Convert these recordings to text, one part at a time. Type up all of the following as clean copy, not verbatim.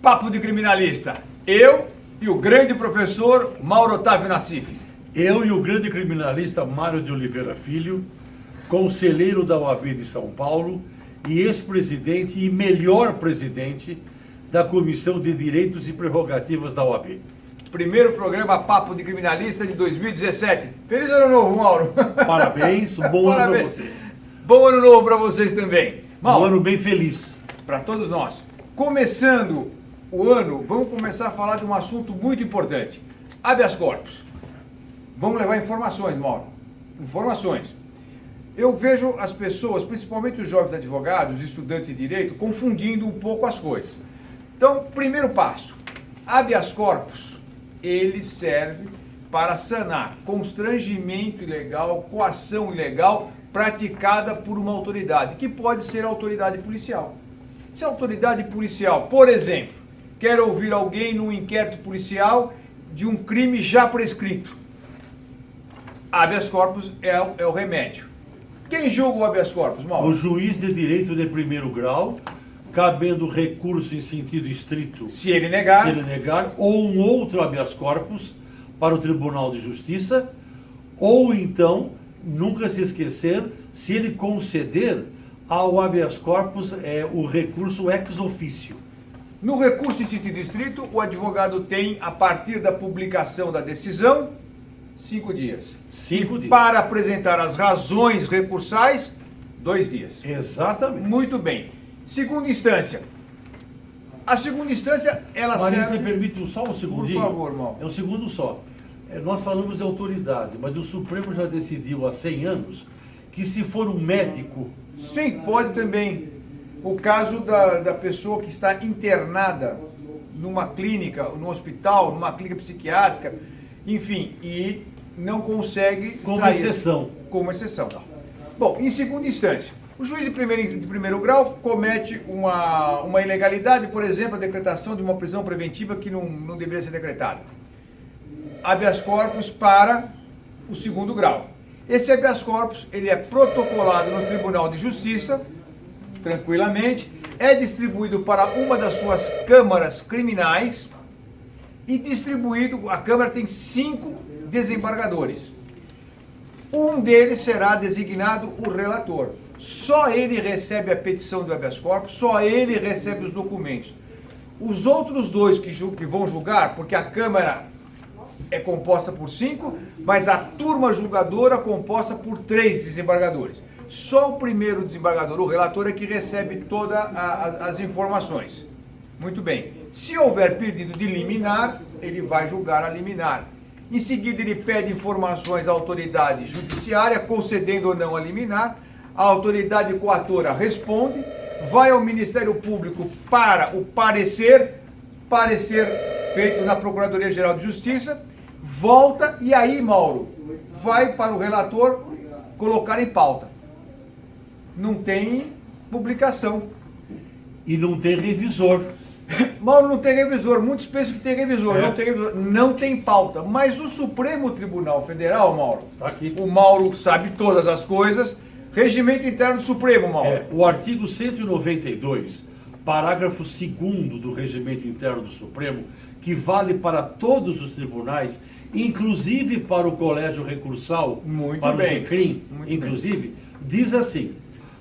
Papo de Criminalista. Eu e o grande professor Mauro Otávio Nassif. Eu e o grande criminalista Mário de Oliveira Filho, conselheiro da OAB de São Paulo e ex-presidente e melhor presidente da Comissão de Direitos e Prerrogativas da OAB. Primeiro programa Papo de Criminalista de 2017. Feliz ano novo, Mauro. Parabéns, um bom ano para você. Bom ano novo para vocês também. Mauro, Um ano bem feliz. para todos nós. Começando o ano, vamos começar a falar de um assunto muito importante. Habeas corpus. Vamos levar informações, Mauro. Informações. Eu vejo as pessoas, principalmente os jovens advogados, estudantes de direito, confundindo um pouco as coisas. Então, primeiro passo. Habeas corpus, ele serve para sanar constrangimento ilegal, coação ilegal praticada por uma autoridade, que pode ser a autoridade policial. Se a autoridade policial, por exemplo, quer ouvir alguém num inquérito policial de um crime já prescrito, habeas corpus é o remédio. Quem julga o habeas corpus, Mauro? O juiz de direito de primeiro grau, cabendo recurso em sentido estrito, Se ele negar, ou um outro habeas corpus para o Tribunal de Justiça, ou então, nunca se esquecer, se ele conceder ao habeas corpus o recurso ex officio. no recurso em sentido estrito, o advogado tem, a partir da publicação da decisão, 5 dias. 5 dias. Para apresentar as razões recursais, 2 dias. Exatamente. Muito bem. Segunda instância. A segunda instância, ela Maria, serve... você permite só um segundinho? Por favor, Mauro. É um segundo só. Nós falamos de autoridade, mas o Supremo já decidiu há 100 anos que se for um médico... Sim, pode também. O caso da pessoa que está internada numa clínica, num hospital, numa clínica psiquiátrica, enfim, e não consegue Como sair. exceção. Como exceção. Bom, em segunda instância, o juiz de primeiro grau comete uma ilegalidade, por exemplo, a decretação de uma prisão preventiva que não deveria ser decretada. Habeas corpus para o segundo grau. Esse habeas corpus, ele é protocolado no Tribunal de Justiça, tranquilamente, é distribuído para uma das suas câmaras criminais e distribuído, a Câmara tem 5 desembargadores. Um deles será designado o relator. Só ele recebe a petição do habeas corpus, só ele recebe os documentos. Os outros 2 que vão julgar, porque a Câmara é composta por 5, mas a turma julgadora é composta por 3 desembargadores. Só o primeiro desembargador, o relator, é que recebe todas as informações. Muito bem. Se houver pedido de liminar, ele vai julgar a liminar. Em seguida, ele pede informações à autoridade judiciária, concedendo ou não a liminar. A autoridade coatora responde, vai ao Ministério Público para o parecer feito na Procuradoria-Geral de Justiça, volta e aí, Mauro, vai para o relator colocar em pauta. Não tem publicação. E não tem revisor. Mauro, não tem revisor. Muitos pensam que tem revisor. É. Não tem revisor. Não tem pauta. Mas o Supremo Tribunal Federal, Mauro, Está aqui. o Mauro sabe todas as coisas. Regimento Interno do Supremo, Mauro. O artigo 192, parágrafo 2º do Regimento Interno do Supremo, que vale para todos os tribunais, inclusive para o Colégio Recursal, Muito para bem. o GCRIM, Muito inclusive, diz assim: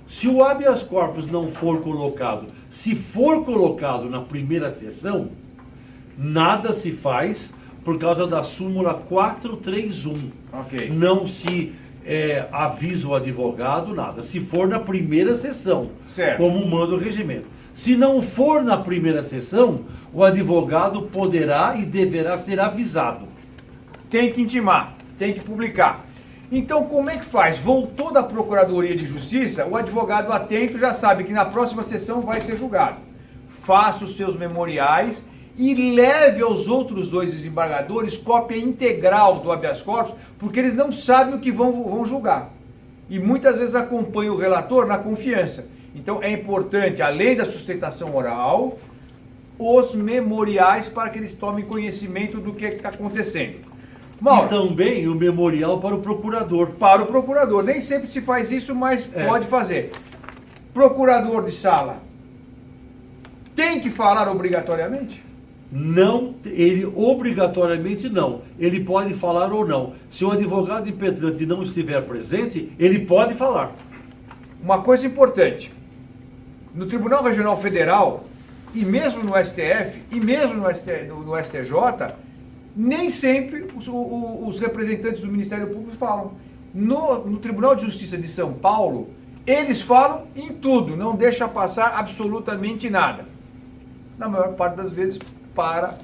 se o habeas corpus não for colocado, se for colocado na primeira sessão, nada se faz por causa da súmula 431. Ok. Não se avisa o advogado, nada. Se for na primeira sessão, Certo. como manda o regimento. Se não for na primeira sessão, o advogado poderá e deverá ser avisado. Tem que intimar, tem que publicar. Então, como é que faz? Voltou da Procuradoria de Justiça, o advogado atento já sabe que na próxima sessão vai ser julgado. Faça os seus memoriais e leve aos outros 2 desembargadores cópia integral do habeas corpus, porque eles não sabem o que vão julgar. E muitas vezes acompanham o relator na confiança. Então, é importante, além da sustentação oral, os memoriais para que eles tomem conhecimento do que está acontecendo. Mauro, E também o memorial para o procurador. para o procurador. Nem sempre se faz isso, mas pode fazer. Procurador de sala, tem que falar obrigatoriamente? Não, ele obrigatoriamente não. Ele pode falar ou não. Se o advogado impetrante não estiver presente, ele pode falar. Uma coisa importante, no Tribunal Regional Federal, e mesmo no STF, e mesmo no STJ, nem sempre os representantes do Ministério Público falam. No Tribunal de Justiça de São Paulo, eles falam em tudo, não deixa passar absolutamente nada. Na maior parte das vezes, para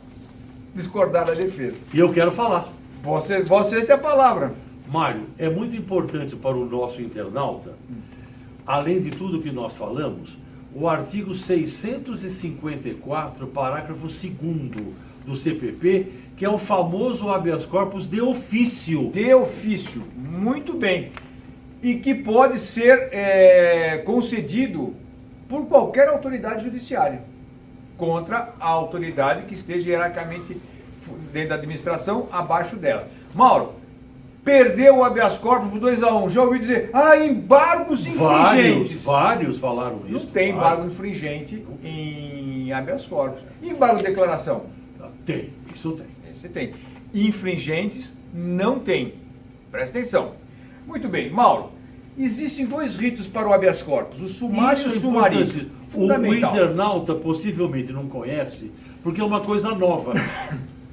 discordar da defesa. E eu quero falar. Você tem a palavra. Mário, é muito importante para o nosso internauta, além de tudo que nós falamos, o artigo 654, parágrafo 2º do CPP, que é o famoso habeas corpus de ofício. De ofício, muito bem. E que pode ser concedido por qualquer autoridade judiciária contra a autoridade que esteja hierarquicamente dentro da administração abaixo dela. Mauro, perdeu o habeas corpus por 2-1. Já ouvi dizer, embargos infringentes. Vários falaram isso. Não tem embargo infringente em habeas corpus. E embargo de declaração? Tem, isso tem. Esse tem. Infringentes não tem. Presta atenção. Muito bem, Mauro. Existem 2 ritos para o habeas corpus, o sumário e o sumaríssimo. O internauta possivelmente não conhece, porque é uma coisa nova.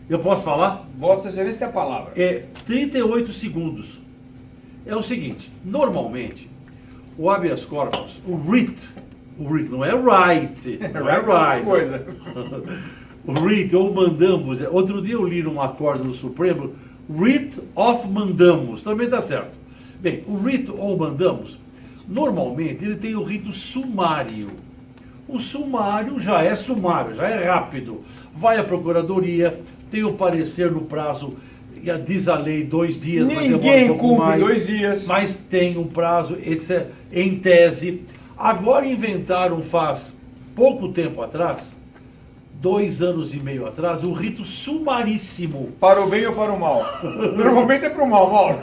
Eu posso falar? Vossa Excelência tem a palavra. É 38 segundos. É o seguinte, normalmente, o habeas corpus, o writ não é right, não é right. Coisa. O writ ou mandamus, outro dia eu li num acordo do Supremo, writ of mandamus, também está certo. Bem, o writ ou mandamus, normalmente ele tem o rito sumário. O sumário já é rápido. Vai à procuradoria, tem o parecer no prazo, diz a lei 2 dias, Ninguém cumpre 2 dias. Mas tem um prazo, etc. Em tese. Agora inventaram faz pouco tempo atrás, 2 anos e meio atrás, o rito sumaríssimo. Para o bem ou para o mal? Normalmente é para o mal, Mauro.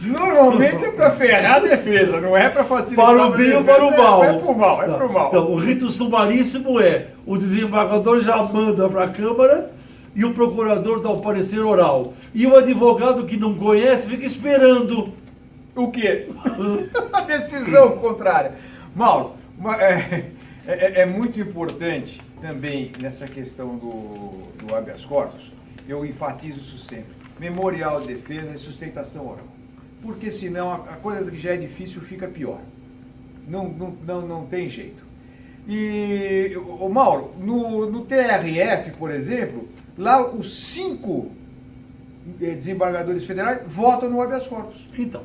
Normalmente é para ferrar a defesa, não é para facilitar. Para o bem ou para o mal? É para o mal, é para o mal. Então, o rito sumaríssimo é o desembargador já manda para a Câmara e o procurador dá o parecer oral. E o advogado que não conhece fica esperando. O quê? A decisão contrária. Mauro, é muito importante também nessa questão do habeas corpus, eu enfatizo isso sempre, memorial de defesa e sustentação oral. Porque senão a coisa que já é difícil fica pior. Não tem jeito. E, Mauro, no TRF, por exemplo, lá os 5 desembargadores federais votam no habeas corpus. Então,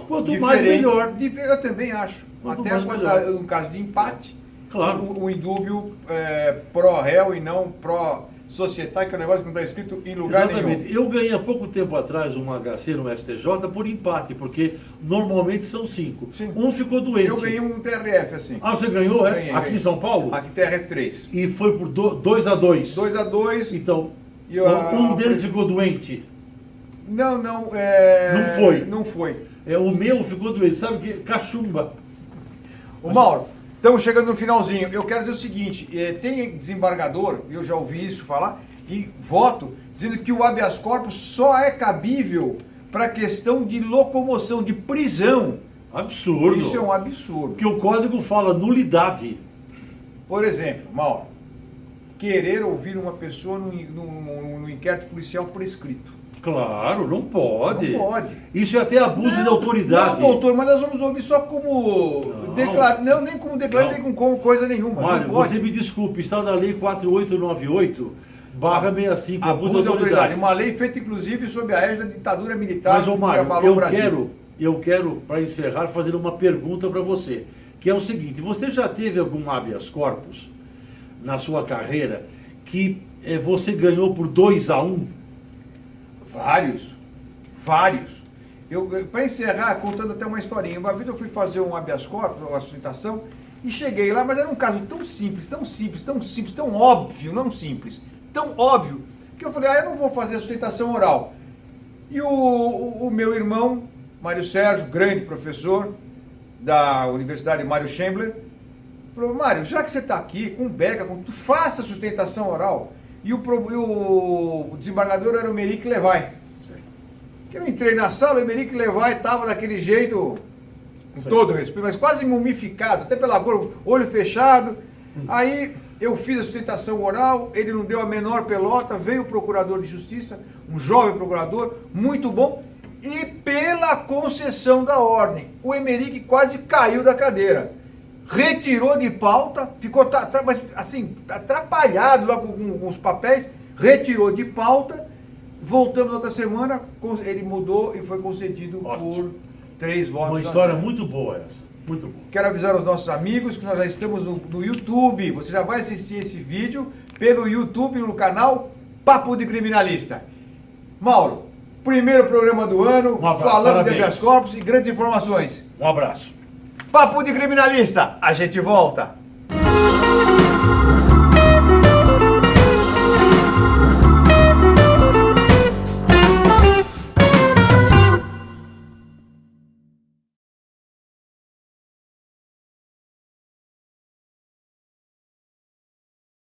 quanto mais melhor. Eu também acho. Quanto Até no caso de empate, claro. O indúbio pró-réu e não pró-societário, que é um negócio que não está escrito em lugar Exatamente. nenhum. Eu ganhei há pouco tempo atrás um HC no STJ por empate, porque normalmente são 5. Sim. Um ficou doente. Eu ganhei um TRF assim. Ah, você ganhou, é? Ganhei. Aqui em São Paulo? Aqui TRF 3. E foi por 2-2. 2-2. Então, E um deles ficou doente. Não. Não foi. Não foi. O meu ficou doente. Sabe o que? Cachumba. Ô Mauro, estamos chegando no finalzinho. Eu quero dizer o seguinte, tem desembargador, eu já ouvi isso falar, e voto, dizendo que o habeas corpus só é cabível para questão de locomoção, de prisão. Absurdo. Isso é um absurdo. Porque o código fala nulidade. Por exemplo, Mauro, querer ouvir uma pessoa no inquérito policial por escrito. Claro, não pode. Não pode. Isso é até abuso de autoridade. Não, doutor, mas nós vamos ouvir só como... Não, nem como declaração, nem com coisa nenhuma. Mário, você me desculpe, está na lei 4898/65, abuso de autoridade. Uma lei feita, inclusive, sob a égide da ditadura militar. Mas, ô Mário, eu quero, para encerrar, fazer uma pergunta para você, que é o seguinte, você já teve algum habeas corpus na sua carreira que você ganhou por 2-1? Vários. Para encerrar, contando até uma historinha, uma vez eu fui fazer um habeas corpus, uma sustentação, e cheguei lá, mas era um caso tão simples, tão óbvio, não simples, tão óbvio, que eu falei, eu não vou fazer a sustentação oral. E o meu irmão, Mário Sérgio, grande professor da Universidade Mário Chamberlain, Falou, Mário, já que você está aqui com beca, tu faça sustentação oral. E o desembargador era o Emeric Levay. Eu entrei na sala, o Emeric Levay estava daquele jeito, com todo respeito, mas quase mumificado, até pela cor, olho fechado. Aí eu fiz a sustentação oral, ele não deu a menor pelota, veio o procurador de justiça, um jovem procurador, muito bom, e pela concessão da ordem, o Emeric quase caiu da cadeira. Retirou de pauta, ficou assim, atrapalhado lá com os papéis, retirou de pauta, voltamos outra semana, ele mudou e foi concedido por 3 votos. Uma história muito boa essa, muito boa. Quero avisar os nossos amigos que nós já estamos no YouTube, você já vai assistir esse vídeo pelo YouTube, no canal Papo de Criminalista. Mauro, primeiro programa do ano, falando de habeas corpus e grandes informações. Um abraço. Papo de Criminalista, a gente volta.